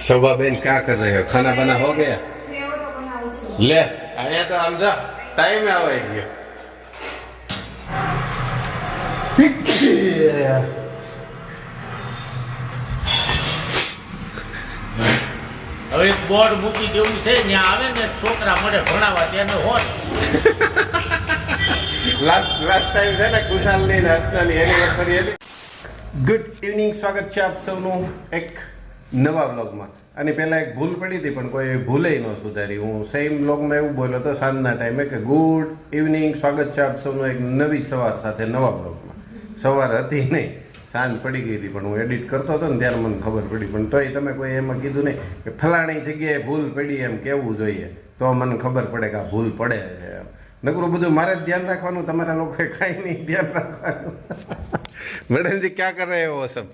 शोभा बहन क्या कर रहे हो? खाना बना हो गया? ले आया तो हम जा टाइम आवेगी। હવે એક બોર્ડ મૂકી દેવું છે ત્યાં આવે ને છોકરા મળે ભણાવવા તેને હોત લાસ્ટ ટાઈમ છે ને કુશાલની નાસ્તાની એનિવર્સરી હતી. ગુડ ઇવનિંગ, સ્વાગત છે આપ સૌનું એક નવા વ્લોગમાં. અને પહેલાં એક ભૂલ પડી હતી પણ કોઈ ભૂલે ન સુધારી. હું સેમ વ્લોગમાં એવું બોલ્યો હતો સાંજના ટાઈમે કે ગુડ ઇવનિંગ, સ્વાગત છે આપ સૌનું એક નવી સવાર સાથે નવા વ્લોગમાં. સવાર હતી નહીં, સાંજ પડી ગઈ હતી પણ હું એડિટ કરતો હતો ને ત્યારે મને ખબર પડી. પણ તોય તમે કોઈ એમાં કીધું નહીં કે ફલાણી જગ્યાએ ભૂલ પડી એમ કહેવું જોઈએ, તો મને ખબર પડે કે આ ભૂલ પડે છે એમ. નકરું બધું મારે જ ધ્યાન રાખવાનું, તમારા લોકોએ કાંઈ નહીં ધ્યાન રાખવાનું. मैडम जी क्या कर रहे हो सब?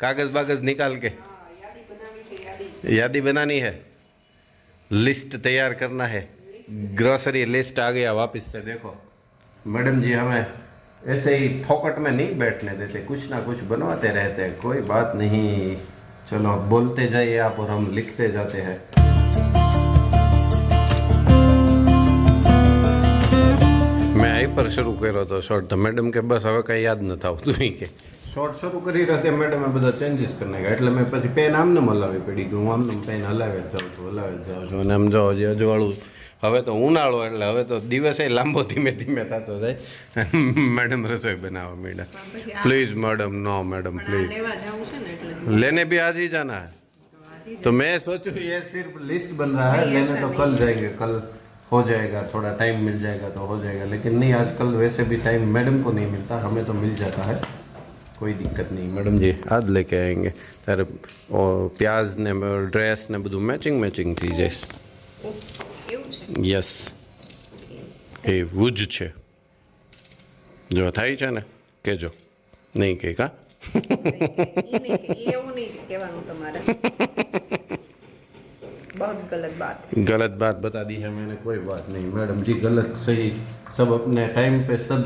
कागज बागज निकाल के यादी बनानी है, लिस्ट तैयार करना है. ग्रोसरी लिस्ट आ गया वापस से. देखो मैडम जी हमें ऐसे ही फोकट में नहीं बैठने देते, कुछ ना कुछ बनवाते रहते हैं. कोई बात नहीं, चलो बोलते जाइए आप और हम लिखते जाते हैं. मैं आई पर शुरू કર્યો તો શોર્ટ, તો મેડમ કે બસ હવે કંઈ યાદ નથી આવતું કે શોર્ટ શરૂ કરી રહ્યા તે મેડમે બધા ચેન્જીસ કરી નાખ્યા. એટલે મેં પછી પેન આમને હલાવી પડી ગયું. હું આમને પેન હલાવે જ જાઉં છું. અને આમ જો હજી અજવાળું, હવે તો ઉનાળો એટલે હવે તો દિવસે લાંબો ધીમે ધીમે થતો જાય. મેડમ રસોઈ બનાવવા માંડ્યા. પ્લીઝ મેડમ, નો મેडम प्लीज, लेने भी आज ही जाना है. तो मैं सोचूं ये सिर्फ लिस्ट बन रहा है, लेने तो कल जाएंगे, कल हो जाएगा, थोड़ा टाइम मिल जाएगा तो हो जाएगा. लेकिन नहीं, आजकल वैसे भी टाइम मैडम को नहीं मिलता, हमें तो मिल जाता है, कोई दिक्कत नहीं. मैडम जी आज लेके आएंगे तारे प्याज ने ड्रेस ने બધું મેચિંગ મેચિંગ થઈ જાય. યસ, એવું જ છે. જો થાય છે ને કેજો, નહીં કે કા એવું નહીં કહેવાનું તમારે. बहुत गलत बात है. गलत बात बता दी है मैंने, कोई बात नहीं मैडम जी. गलत सही सब अपने टाइम पे, सब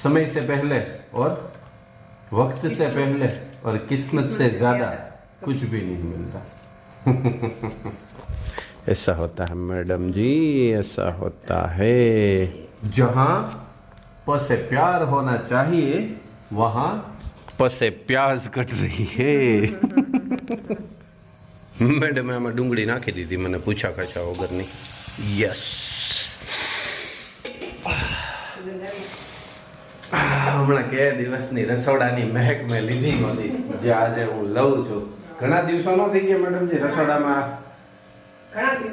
समय से पहले और वक्त से पहले और किस्मत से ज्यादा कुछ भी नहीं मिलता. ऐसा होता है मैडम जी, ऐसा होता है. जहाँ प से प्यार होना चाहिए वहाँ प से प्याज कट रही है. મેડમે આમાં ડુંગળી નાખી દીધી મને પૂછા કાછા વગરની. યસ, હમણાં કે દિવસની રસોડાની મહેક મેં લીધી નહોતી, જે આજે હું લઉં છું. ઘણા દિવસો ન થઈ ગયા મેડમજી રસોડામાં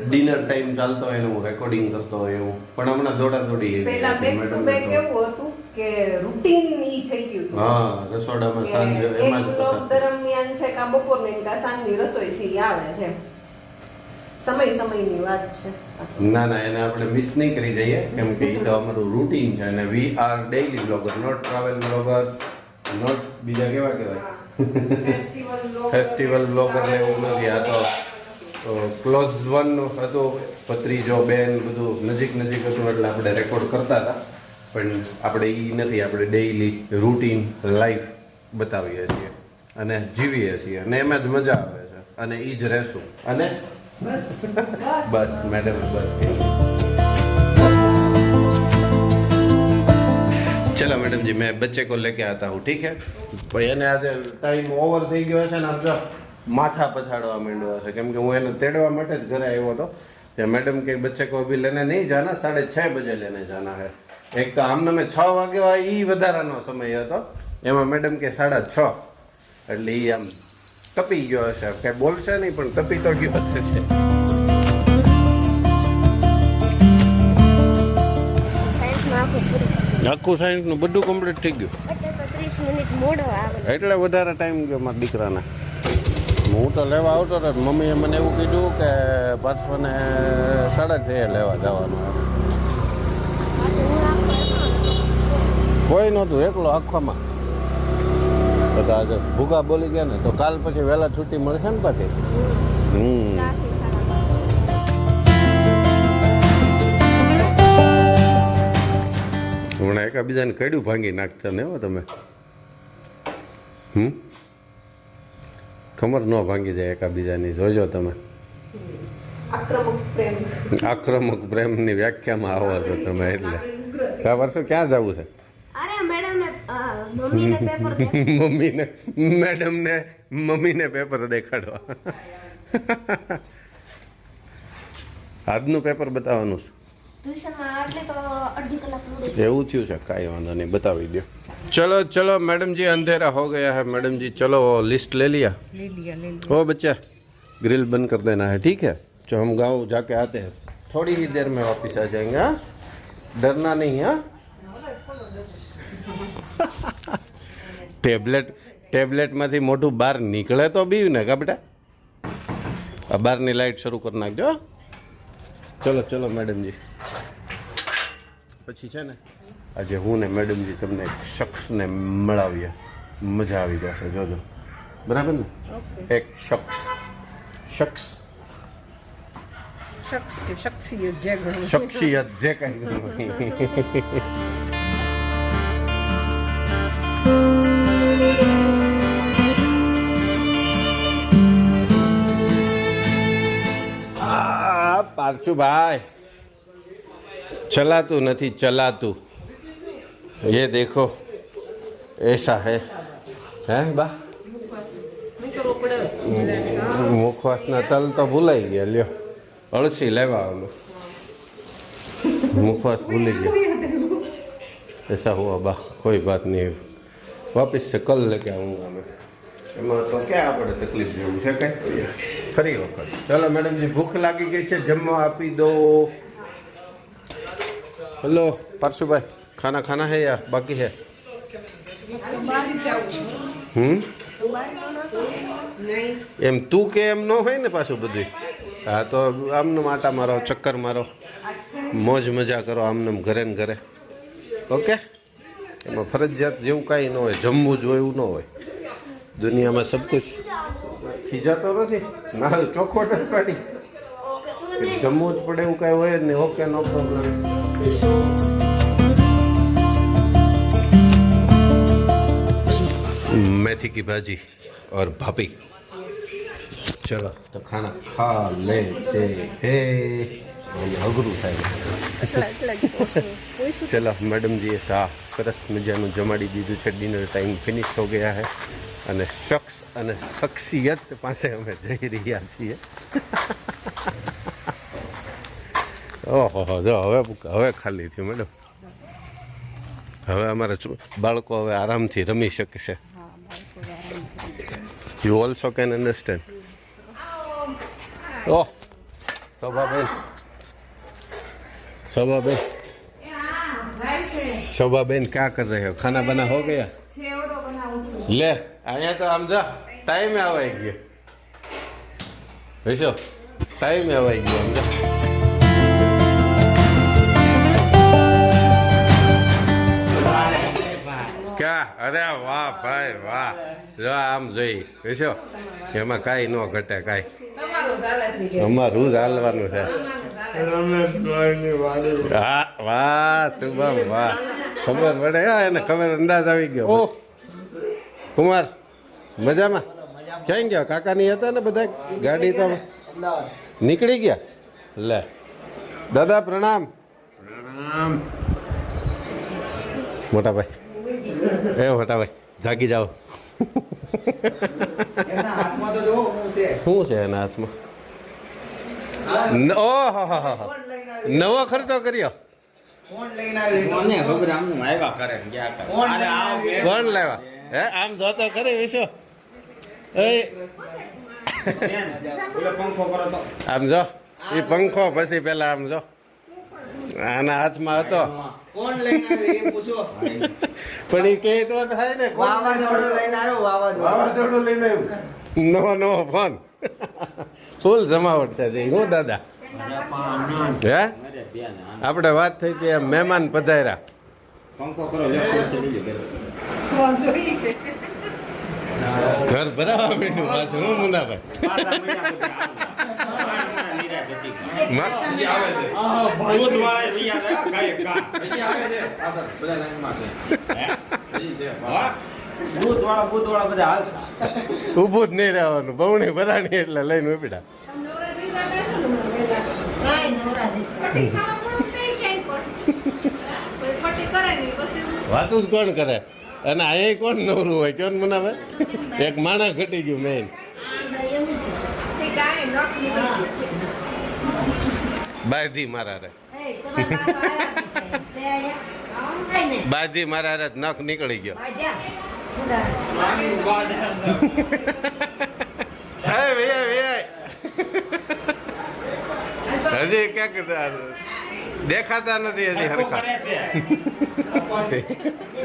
ડિનર ટાઈમ ચાલતો હોય ને હું રેકોર્ડિંગ કરતો હોય એવું. પણ હમણાં દોડાદોડી પહેલા બેક ટુ બેક એવું હતું કે રૂટીન ઈ થઈ ગયું હતું. હા, રસોડામાં સાંજે એમાં જ એક દરમિયાન છે કે બપોરની કે સાંજની રસોઈ છે ઈ આવે છે. સમયની વાત છે. ના ના, એને આપણે મિસ નહીં કરી દઈએ, કેમ કે એ તો અમારું રૂટીન છે. અને we are daily blogger, not travel blogger, not બીજા કેવા કહેવાય ફેસ્ટિવલ બ્લોગર ને એવું નથી. આ તો ક્લોઝ વન હતું, ભત્રીજો બેન બધું નજીક નજીક હતું એટલે આપણે રેકોર્ડ કરતા હતા. પણ આપણે એ નથી, આપણે ડેઈલી રૂટીન લાઈફ બતાવીએ છીએ અને જીવીએ છીએ અને એમાં જ મજા આવે છે અને એ જ રહેશું. અને बस मैडम बस. चलो मैडम जी मैं बच्चे को लेके आता हूँ, ठीक है? भाई એને આજે ટાઈમ ઓવર થઈ ગયો છે ને આમ જો માથા પછાડવા માંડ્યો છે, કેમ કે હું એને તેડવા માટે જ ઘરે આવ્યો હતો. ત્યાં મેડમ કે બચ્ચે को अभी लेने नहीं जाना, 6:30 बजे लेने जाना है. એક તો આમને મેં 6 વાગે એ વધારાનો સમય હતો, એમાં મેડમ કે 6:30, એટલે એ આમ તપી ગયો હશે. કઈ બોલશે નહીં પણ તપી તો ગયો હશે. આખું સાયન્સનું બધું કમ્પ્લીટ થઈ ગયું. 30 મિનિટ મોડો આવે એટલે વધારે ટાઈમ ગયો મારા દીકરાને. હું તો લેવા આવતો હતો, મમ્મીએ મને એવું કીધું કે પાછળને 6:30 લેવા જવાનું. કોઈ નહોતું, એકલો આખવામાં. તો આજે ભૂગા બોલી ગયા ને તો કાલ પછી વહેલા છૂટી મળશે ને પાછી. હમણાં એકાબીજાને કડ્યું ભાંગી નાખતા ને હો તમે. કમર ન ભાંગી જાય એકાબીજાની જોજો તમે આક્રમક પ્રેમ આક્રમક પ્રેમની વ્યાખ્યામાં આવો છો તમે એટલે લાગણી ઉગ્ર થઈ. આ વર્ષે ક્યાં જવું છે અરે મેડમ ને મમ્મીને પેપર મમ્મીને પેપર દેખાડવા આજનું પેપર બતાવવાનું છે ટ્યુશનમાં એટલે તો અડધી કલાક પૂરી એવું થયું છે કાંઈ વાંધો નહીં बतावी दो चलो चलो मैडम जी अंधेरा हो गया है मैडम जी चलो लिस्ट ले लिया ओ बच्चा ग्रिल बंद कर देना है ठीक है जो हम गांव जाके आते हैं थोड़ी ही देर में वापस आ जाएंगे हाँ डरना नहीं हाँ ટેબ્લેટ માંથી મોટું બહાર નીકળે તો બી ને કા બેટા આ બહારની લાઈટ શરૂ કરી નાખજો ચલો ચલો મેડમજી પછી છે ને આજે હું ને મેડમજી તમને એક શખ્સને મળાવીએ મજા આવી જશે જોજો બરાબર ને એક શખ્સિયત જે કંઈ पार्चुभाई चलातू नहीं चलातू ये देखो ऐसा है हैं बा मुखवासना तल तो भूलाई गया लियो अड़सी लेवा मुखवास भूली गया ऐसा हुआ बा कोई बात नहीं वापस से कल लेके आऊँगा मैं એમાં તો ક્યાં આપણે તકલીફ જેવું છે કઈ ફરી વખત ચલો મેડમજી ભૂખ લાગી ગઈ છે જમવા આપી દો હેલો પાર્શુભાઈ ખાના ખાના હે યા બાકી હે એમ તું કે એમ ન હોય ને પાછું બધું હા તો આમને આટા મારો ચક્કર મારો મોજ મજા કરો આમને ઘરે ને ઘરે ઓકે એમાં ફરજિયાત જેવું કાંઈ ન હોય જમવું જ હોય એવું ન હોય दुनिया में सब कुछ खींचातो नहीं ना ચોખ્ખોટ જ પાડી જમવું જ પડે એવું કાંઈ હોય જ નહીં ઓકે નો પ્રોબ્લેમ मेथी की भाजी और भाभी चलो तो खाना खा लेते हैं अघरू થાય चलो मैडम जी સા સરસ મજાનું જમાડી દીધું છે ડિનર ટાઈમ ફિનિશ હો ગયા है અને શખ્સ અને શખ્સિયત પાસે અમે જઈ રહ્યા છીએ ઓહો જો હવે ખાલી થયું મેડમ હવે અમારા બાળકો હવે આરામથી રમી શકશે યુ ઓલ્સો કેન અન્ડરસ્ટેન્ડ ઓહ શોભાબેન शोभाबेन क्या कर रहे हो खाना बना हो गया ले आया तो आम जा टाइम में आवाई गया वैसे टाइम में आवाई गया आम जा क्या अरे वाह भाई वाह जो आम જોઈ વૈસો એમાં કાંઈ ન ઘટે કાંઈ અમારું જ હાલવાનું છે હા વાહ તું બમ વાહ ખબર પડે એને ખબર અંદાજ આવી ગયો ઓહ કુમાર મજામાં ક્યાં ગયા કાકાની હતા ને બધા ગાડી તો નીકળી ગયા લે દાદા પ્રણામ મોટા ભાઈ એ મોટા ભાઈ જાગી જાઓ શું છે એના હાથમાં ઓહો નવો ખર્ચો કર્યો કોણ લાવ્યા હે આમ જોતો કરે વિશો આમ જો એ પંખો પછી પેલા આમ જો આના હાથમાં હતો પણ એ કે તો થાય ને વાવાઝોડું લઈને આવ્યો નો ફોન ફૂલ જમાવટ છે હું દાદા હે આપણે વાત થઈ હતી મહેમાન પધાર્યા ઘર ભરાવા માંડ્યું પાછું હું મુનાભાઈ બૂથવાળા બધા હાલતા. ઊભું જ નહીં રહેવાનું બહુણી બરાણી એટલે લઈને ઉપડ્યા કાંઈ નવરાત્રી. પટ્ટી ખાવા પડો તો ક્યાંય પડે. કોઈ પટ્ટી કરે નહીં પછી વાતું જ કોણ કરે અને અહીંયા કોણ નવરું હોય કોણ મનાવે એક માણસ ઘટી ગયું મેઇન તે ગાય નખ નીકળી ગયું. બાજી મારા રે એ તમારા બાપ આયા છે. છે આયા? આમ કાંઈ નહીં. બાજી મારા રે નખ નીકળી ગયો બાજા. ઉડા. હે ભૈયા હજી ક્યાંક દેખાતા નથી હજી હરખા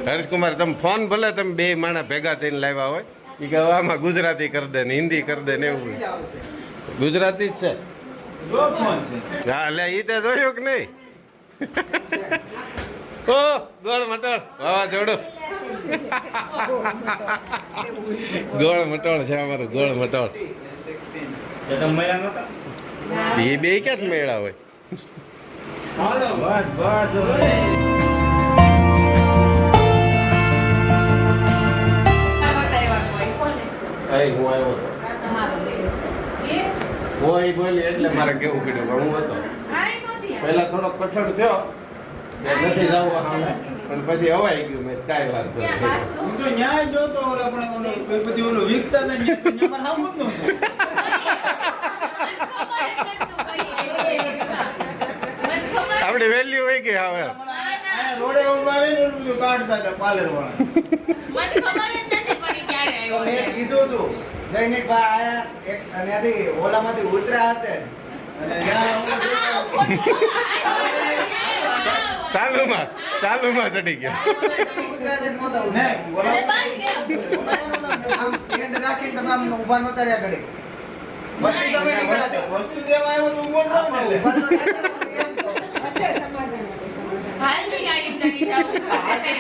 હર્ષકુમાર તમે ફોન ભલે તમે બે માણસ ભેગા થઈને લાવ્યા હોય એ કે હવે આમાં ગુજરાતી કરી દે ને હિન્દી કરી દે ને એવું ગુજરાતી જ છે હા એટલે એ તો જોયું કે નહીં ઓ ગોળ મટોળ વાવાઝોડું ગોળ મટોળ છે અમારું ગોળ મટોળ તો તમે મળ્યા નહોતા? એ બે ક્યાં જ મેળા હોય હાલો, બસ બસ હવે. કોને? અહીં હું આવ્યો હતો આ તમારો લેવો છે. એ? કોઈ બોલી એટલે મારે કેવું કીધું કે હું હતો આય નહોતી. પહેલા થોડો કઠણ થયો કે નથી જવું સામે પણ પછી હવાઈ ગયું મેં કાંઈ વાત ક્યાં કરી પાછું? હું તો ન્યાય જોતો ઓલા પણ ઓલો કોઈ બધી ઓલો વીકતા ને ન્યા મારે સામું જ નહોતું. આપણી વેલ્યુ હોય કે હવે આયા રોડે ઊભા રહીને ઓલું બધું કાઢતા હતા પાર્લરવાળા. મેં કીધું હતું દૈનિક ભાઈ આયા એક અને ત્યાંથી ઓલામાંથી ઉતર્યા હતા અને ત્યાં ચાલુમાં ચડી ગયો ઉતર્યા છે નહોતા ને ઉતર્યા. ઓલા આમ સ્ટેન્ડ રાખીને તમે આમ ઊભા નહોતા રહ્યા ઘડી પછી તમે નીકળ્યા હતા. વસ્તુ દેવા આવ્યો તો ઊભો જ રહો ને એટલે. ઊભા તો રહ્યા હતા, પણ એમ તો. હશે સમાધાન હશે સમાધાન. આજની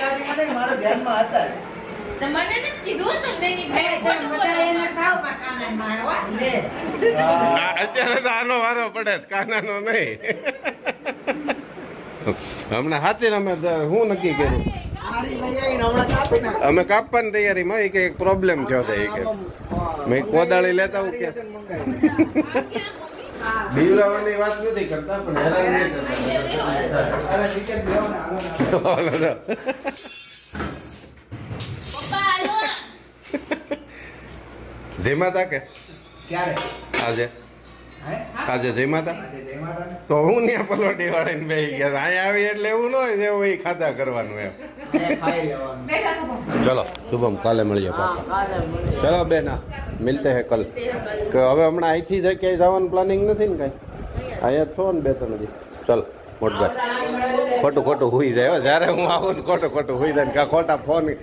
ગાડીમાં નહીં, મારા ધ્યાનમાં હતા જ. એ તમે બધા એના થાવ માં કાનામાં હો. લે. અત્યારે તો આનો વારો પડે જ કાનાનો નહીં હમણાં હાથી અમે શું નક્કી કર્યું આરી લઈ આવીને હમણાં કાપી નાખ. અમે કાપવાની તૈયારીમાં એ કે એક પ્રોબ્લેમ થયો છે એ કે મેં કોદાળી લેતા આવું કે બીવરાવાની વાત નથી કરતા પણ હેરાન નહીં કરતા અરે ટીચર બેહોના, હાલો ને. ઓલો તો. જયમાતા કે ક્યારે આજે હે? આજે જયમાતા આજે જય માતાને. તો હું ત્યાં પલોટી વાળીને બેસી ગયા અહીંયા આવી એટલે એવું ન હોય જેવું એ ખાતા કરવાનું એમ અહીંયા ખાઈ લેવાનું. ચલો શુભમ કાલે મળીએ પાપા કાલે મળીએ. ચલો બેના મિલતે હે કલ કે હવે હમણાં અહીંથી જ ક્યાંય જવાનું પ્લાનિંગ નથી ને કાંઈ અહીંયા જ છો ને બે ત્રણ દી ચલો મોટભાઈ ખોટું ખોટું હુઈ જાય હો. જ્યારે હું આવું ને ખોટું ખોટું હુઈ જાય ને કાં ખોટા ફોન એ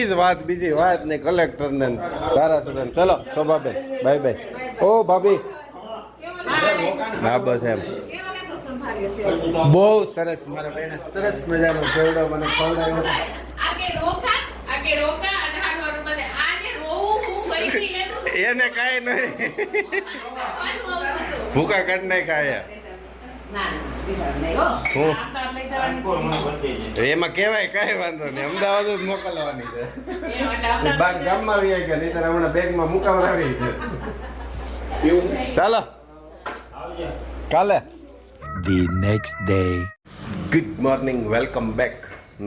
જ વાત બીજી વાત ને કલેક્ટરને ને ધારાસભ્યને ચલો શોભાબેન બાય બાય ઓ ભાભી હા બસ એમ બહુ સરસ મારા બેને સરસ મજાનો જેવડો મને ખવડાવ્યો એને કાંઈ નહીં ભૂકા કાઢ નહીં કાંઈ એમાં કહેવાય કાંઈ વાંધો નહીં અમદાવાદ જ મોકલવાની છે બાર ગામમાં આવી ગયા નહીં ત્યારે હમણાં બેગમાં મુકાવડાવી ચાલો કાલે The next day. Good morning welcome back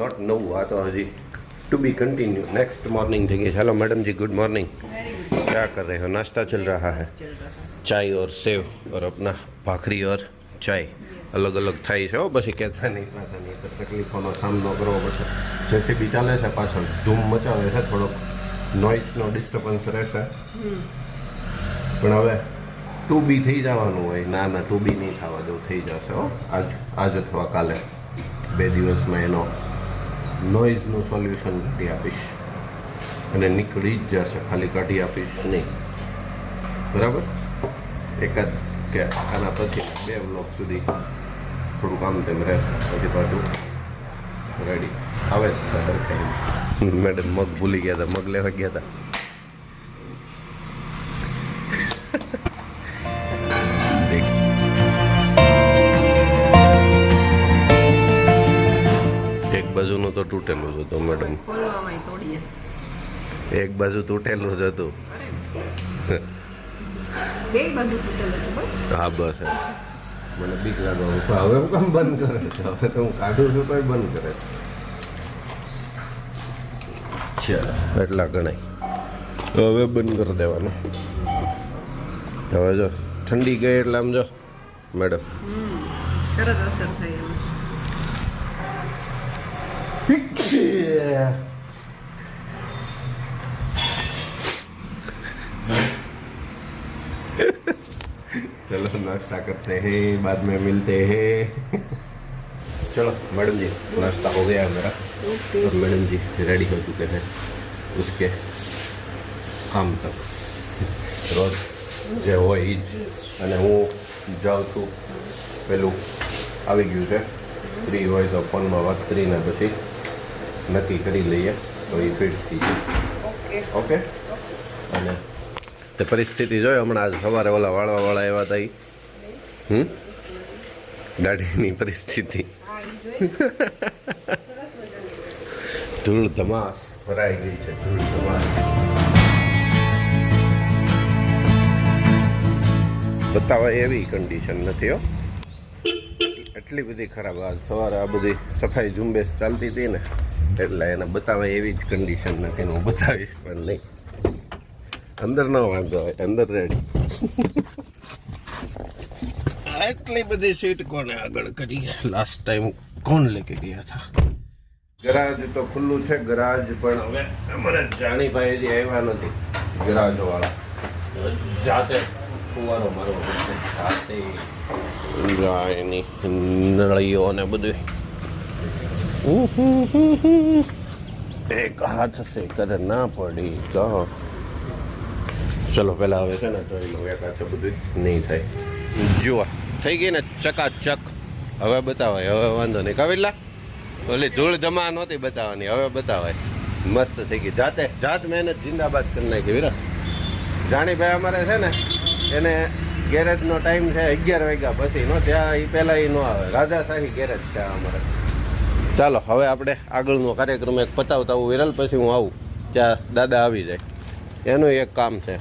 not નવું આ તો હજી to be continue next morning થઈ ગઈ hello madam ji good morning क्या कर रहे हो नाश्ता चल रहा है चाय और सेव और अपना भाखरी और चाय अलग अलग થાય છે પછી કહેતા નહીં પાછા નહીં તો તકલીફોનો સામનો કરવો પડશે જેસીબી ચાલે છે પાછળ ધૂમ મચાવે છે થોડોક નોઇઝનો ડિસ્ટર્બન્સ રહેશે પણ હવે ટુ બી થઈ જવાનું હોય ના ના ટુ બી નહીં થવા દઉં થઈ જશે હો આજ અથવા કાલે 2 દિવસમાં એનો નોઇઝનું સોલ્યુશન કાઢી આપીશ અને નીકળી જ જશે ખાલી કાઢી આપીશ નહીં બરાબર એકાદ કે આના પછી 2 બ્લોક સુધી થોડું કામ તેમ રહેશે પછી પાછું રેડી આવે જ છે સરખાઈ મેડમ મગ ભૂલી ગયા હતા મગ લેવા ગયા હતા એક બાજુનું તો તૂટેલું છે તો મેડમ ખોલવામાં તોડીએ એક બાજુ તૂટેલું જ હતું. બે બાજુ તૂટેલું હતું બસ. હા બસ એમ. મને બીક લાગે હવે હું કામ બંધ કરે છે. હવે તો હું કાઢું છું તોય બંધ કરે છે. એટલા ગણાય. હવે બંધ કરી દેવાનું. હવે જો ઠંડી ગઈ એટલે આમ જો મેડમ તરત અસર થાય એમ. चलो नाश्ता करते हैं बाद में मिलते हैं. चलो मैडम जी नाश्ता हो गया मेरा और मैडम जी रेडी हो चुके हैं उसके काम तक. રોજ જે હોય એ જ. અને હું જાઉં છું પેલું આવી ગયું છે ફ્રી હોય તો ફોનમાં વાત કરીને પછી નક્કી કરી લઈએ તો એ ફિટ થઈ જાય. ઓકે. અને તે પરિસ્થિતિ જોઈ હમણાં આજ સવારે ઓલા વાળવાવાળા એવા હતા ગાડીની પરિસ્થિતિ ધૂળ ધમાસ ભરાઈ ગઈ છે. ધૂળ ધમાસ બતાવા એવી કન્ડિશન નથી હો. એટલી બધી ખરાબ. આજ સવારે આ બધી સફાઈ ઝુંબેશ ચાલતી હતી ને એટલે એને બતાવા એવી જ કન્ડિશન નથી. હું બતાવીશ પણ નહીં. અંદર ન વાંધો હોય અંદર રેડી. એટલી બધી સીટ કોને આગળ કરી? લાસ્ટ ટાઈમ કોણ લેકે ગયા હતા? ગરાજ તો ખુલ્લું છે ગરાજ પણ હવે અમારે જાણીભાઈ હજી આવ્યા નથી. ગરાજ વાળા જાતે ફુવારો મારવો પડશે. જાતે જાય એની નળીઓ ને બધું. એક હાથ સે કર ના પડી તો ચલો પહેલાં હવે છે ને જોઈ લો એકાદ બધું નહીં થાય. જુઓ થઈ ગઈ ને ચકાચક. હવે બતાવાય. હવે વાંધો નહીં. કવિલા ઓલી ધૂળ જમા નહોતી બતાવવાની હવે બતાવાય. મસ્ત થઈ ગઈ. જાત મહેનત જિંદાબાદ કરી નાખી વિરા. જાણીભાઈ અમારે છે ને એને ગેરેજનો ટાઈમ છે 11 વાગ્યા પછી નો. ત્યાં એ પહેલાં એ ન આવે. રાજાશાહી ગેરેજ છે અમારે. ચાલો હવે આપણે આગળનો કાર્યક્રમ એક પતાવતા આવું વિરલ. પછી હું આવું ત્યાં દાદા આવી જાય. એનું એક કામ છે.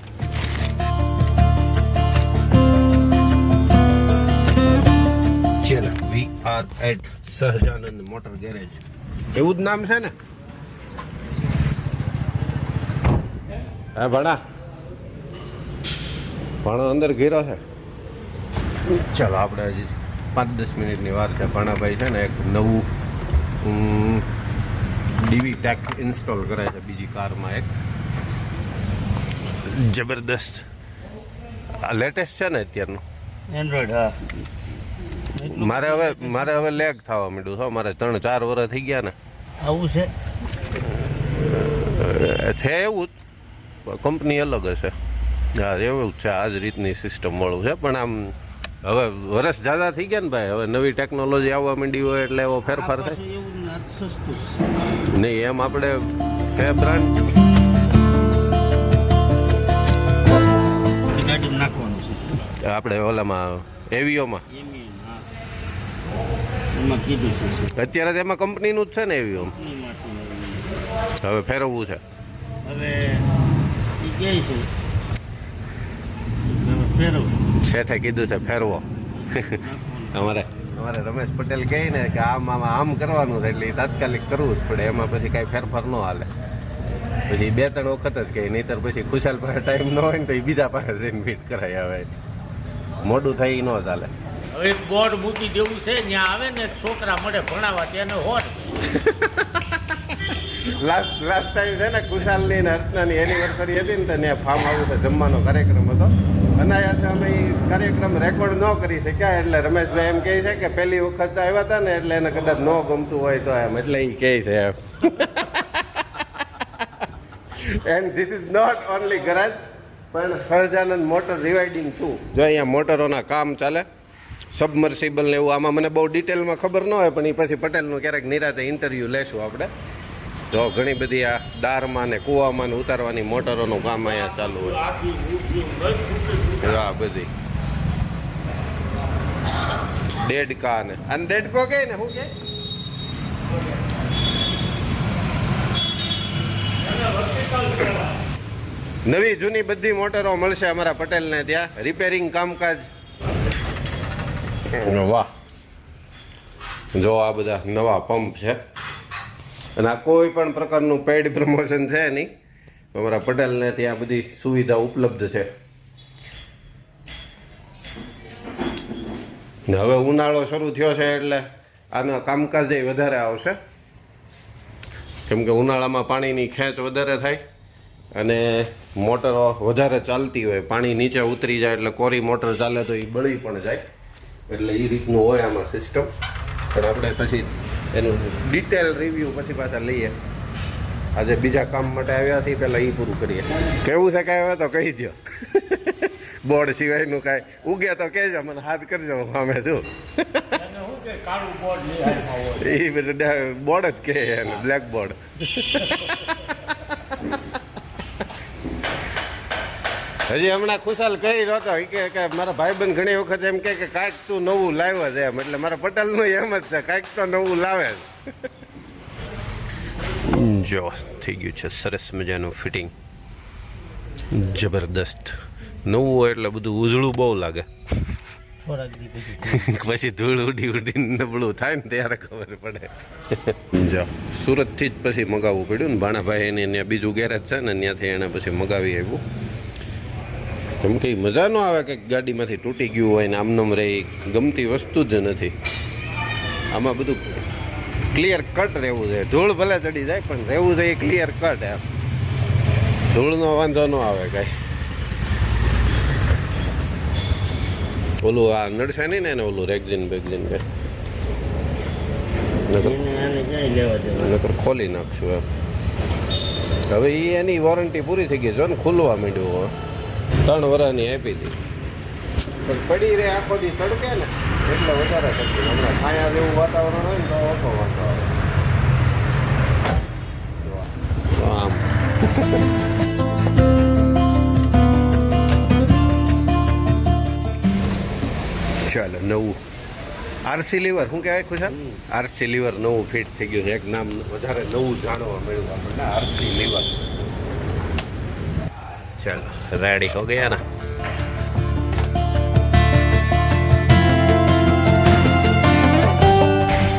ચલો we are at Sahjanand motor garage. એવું જ નામ છે ને? હા ભણા અંદર ઘેરો છે. ચલો આપણે હજી 5-10 મિનિટની વાર છે. ભાણાભાઈ છે ને એક નવું ડીવી ટેક ઇન્સ્ટોલ કરે છે બીજી કારમાં. એક જબરદસ્ત લેટેસ્ટ છે ને અત્યારનું એન્ડ્રોઈડ. હા મારે હવે લેગ થવા માંડ્યું છે. મારે 3-4 વર્ષ થઈ ગયા ને. આવું છે. છે એવું જ કંપની અલગ હશે. હા એવું જ છે. આ જ રીતની સિસ્ટમ વાળું છે. પણ આમ હવે વર્ષ જ્યાદા થઈ ગયા ને ભાઈ. હવે નવી ટેકનોલોજી આવવા માંડી હોય એટલે એવો ફેરફાર થાય. નહીં એમ આપણે છે બ્રાન્ડ નાખવાનું છે આપણે ઓલામાં એવીઓમાં. એમાં કીધું છે અત્યારે તો એમાં કંપનીનું જ છે ને એવીઓમ. હવે ફેરવવું છે. હવે એ કહે છે ફેરવશું. શેઠે કીધું છે ફેરવો. અમારે રમેશ પટેલ કહે ને કે આમ કરવાનું છે એટલે તાત્કાલિક કરવું જ પડે. એમાં પછી કાંઈ ફેરફાર ન હાલે. પછી 2-3 વખત જ કહે. નહીંતર પછી ખુશાલ પાસે ટાઈમ ન હોય ને તો એ બીજા પાસે જઈને ફિટ કરાય. હવે મોડું થઈ ન ચાલે. હવે એક બોર્ડ મૂકી દેવું છે. ત્યાં આવે ને છોકરા મળે ભણાવવા તેને હોટ. લાસ્ટ ટાઈમ છે ને કુશાલની ને અર્ચનાની એનિવર્સરી હતી ને તો ત્યાં ફાર્મ હાઉસ જમવાનો કાર્યક્રમ હતો. અનાયાસે અમે એ કાર્યક્રમ રેકોર્ડ ન કરી શક્યા. એટલે રમેશભાઈ એમ કહે છે કે પહેલી વખત આવ્યા હતા ને એટલે એને કદાચ ન ગમતું હોય તો એમ. એટલે એ કહે છે એમ. And this is not only garage પણ સહજાનંદ મોટર રિવાઇડિંગ 2. જો અહીંયા મોટરોના કામ ચાલે. સબમર્સિબલ ને એવું. આમાં મને બહુ ડિટેલમાં ખબર ન હોય પણ એ પછી પટેલનું ક્યારેક નિરાતે ઇન્ટરવ્યૂ લેશું આપણે. તો ઘણી બધી આ દારમાં ને કૂવામાં ને ઉતારવાની મોટરોનું કામ અહીંયા ચાલુ હોય. આ બધી ડેડકા ને અને ડેડકો કહે ને શું કે નવી જૂની બધી મોટરો મળશે અમારા પટેલને ત્યાં રિપેરિંગ કામકાજ. વાહ, જો આ બધા નવા પંપ છે અને આ કોઈ પણ પ્રકારનું પેઇડ પ્રમોશન છે નહીં. અમારા પટેલને ત્યાં બધી સુવિધા ઉપલબ્ધ છે. ને હવે ઉનાળો શરૂ થયો છે એટલે આના કામકાજ વધારે આવશે, કેમ કે ઉનાળામાં પાણીની ખેંચ વધારે થાય અને મોટરો વધારે ચાલતી હોય. પાણી નીચે ઉતરી જાય એટલે કોરી મોટર ચાલે તો એ બળી પણ જાય, એટલે એ રીતનું હોય આમાં સિસ્ટમ. પણ આપણે પછી એનું ડિટેલ રિવ્યૂ પછી પાછા લઈએ. આજે બીજા કામ માટે આવ્યા હતી, પહેલાં એ પૂરું કરીએ. કેવું છે કાંઈ હવે તો કહી દો. બોર્ડ સિવાયનું કાંઈ ઉગે તો કહેજો, મને હાથ કરજો, અમે શું એ બોર્ડ જ કહે એને, બ્લેક બોર્ડ. હજી હમણાં ખુશાલ કહી રહ્યો હતો કે મારા ભાઈબંધ ઘણી વખત એમ કે કાંઈક તું નવું લાવ્યો છે એમ, એટલે મારા પટેલનું એમ જ છે, કાંઈક તો નવું લાવે. જો થઈ ગયું છે સરસ મજાનું ફિટિંગ, જબરદસ્ત. નવું હોય એટલે બધું ઉજળું બહુ લાગે. પછી ધૂળ ઉડી ઉડીને નબળું થાય ને ત્યારે ખબર પડે. જો સુરતથી જ પછી મગાવવું પડ્યું ને, ભાણાભાઈ એને ત્યાં બીજું ગેરેજ છે ને ત્યાંથી એણે પછી મગાવી આવ્યું. કેમ કે મજા ન આવે કે ગાડીમાંથી તૂટી ગયું હોય ને આમનામ રહી, ગમતી વસ્તુ જ નથી. આમાં બધું ક્લિયર કટ રહેવું છે. ધૂળ ભલે ચડી જાય પણ રહેવું છે ક્લિયર કટ. એમ ધૂળનો વાંધો ન આવે કાંઈ. ઓલું આ નડશે નહીં ને એને, ઓલું રેગઝીન બેગઝીન કે નકર ખોલી નાખશું એમ. હવે એ એની વોરંટી પૂરી થઈ ગઈ છે ને, ખુલવા માંડ્યું. 3 વર્ષની આપી હતી પણ પડી રહે આખો દી તડકે ને એટલે વધારે થતી. હમણાં છાયા જેવું વાતાવરણ હોય ને તો ઓછો વાંધો આવે. આમ ચાલો નવું આરસી લીવર, શું કહેવાય ખુશાલ? આરસી લીવર નવું ફિટ થઈ ગયું છે. એક નામ વધારે નવું જાણવા મળ્યું આપણને, આરસી લીવર. ચાલો રેડી હો ગયા ના.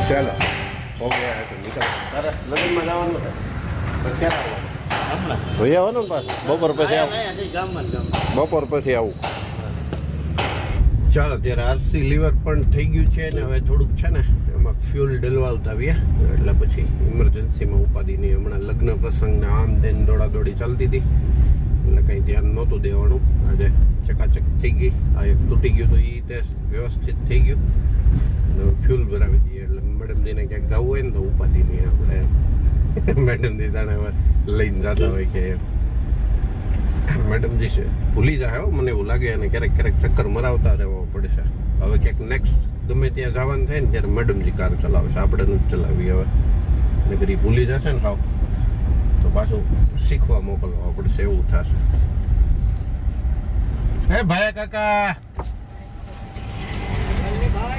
ચાલો હો ગયા તો નીકળ. તારે લગ્નમાં જવાનું છે પછી ક્યારે આવવાનું? ભાઈ આવવાનું ને પાછું બપોર પછી આવું. બપોર પછી આવું. ચાલો ત્યારે આરસી લીવર પણ થઈ ગયું છે ને હવે થોડુંક છે ને એમાં ફ્યુલ ડલવાવતા આવીએ એટલે પછી ઇમરજન્સીમાં ઉપાધિ નહીં. હમણાં લગ્ન પ્રસંગને આમ તેમ દોડાદોડી ચાલતી હતી એટલે કંઈ ધ્યાન નહોતું દેવાનું. આજે ચકાચક થઈ ગઈ. આ એક તૂટી ગયું તો એ રીતે વ્યવસ્થિત થઈ ગયું અને ફ્યુલ ભરાવી દઈએ એટલે મેડમજીને ક્યાંક જવું હોય ને તો ઉપાધિ નહીં આપણે. મેડમજી જાણે હવે લઈને જતા હોય કે મેડમજી છે ભૂલી જાય. હો મને એવું લાગે અને ક્યારેક ક્યારેક ચક્કર મરાવતા રહેવા પડશે. હવે ક્યાંક નેક્સ્ટ ગમે ત્યાં જવાનું થાય ને ત્યારે મેડમજી કાર ચલાવશે, આપણે નથી ચલાવી હવે. નકર એ ભૂલી જશે ને ખાવ તો પાછું શીખવા મોકલવા પડશે, એવું થશે. હે ભાઈ કાકા,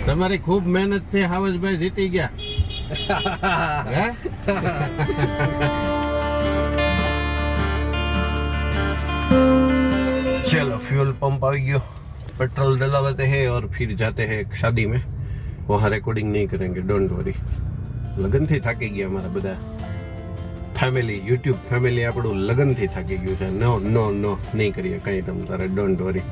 તમારી ખૂબ મહેનત થી હાવજભાઈ જીતી ગયા. હે चलो फ्यूल पंप आ गया, पेट्रोल डलवाते हैं और फिर जाते हैं एक शादी में. वहाँ रिकॉर्डिंग नहीं करेंगे, डोंट वरी. लगन थी थाकी गया हमारा बदा फैमिली, यूट्यूब फैमिली આપણું લગનથી થાકી ગયું છે. નો નો નો નહીં કરીએ કંઈ તમ તારે, ડોન્ટ વરી.